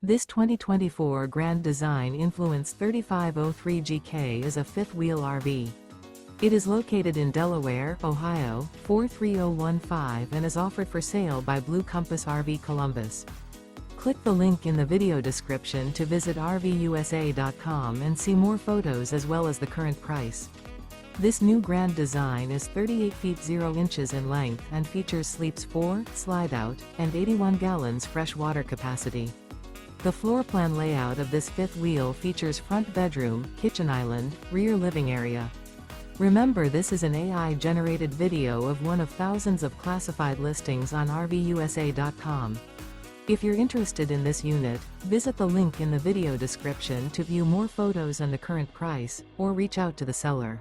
This 2024 Grand Design Influence 3503GK is a fifth-wheel RV. It is located in Delaware, Ohio, 43015 and is offered for sale by Blue Compass RV Columbus. Click the link in the video description to visit RVUSA.com and see more photos as well as the current price. This new Grand Design is 38 feet 0 inches in length and features sleeps 4, slide-out, and 81 gallons fresh water capacity. The floor plan layout of this fifth wheel features front bedroom, kitchen island, rear living area. Remember, this is an AI-generated video of one of thousands of classified listings on RVUSA.com. If you're interested in this unit, visit the link in the video description to view more photos and the current price, or reach out to the seller.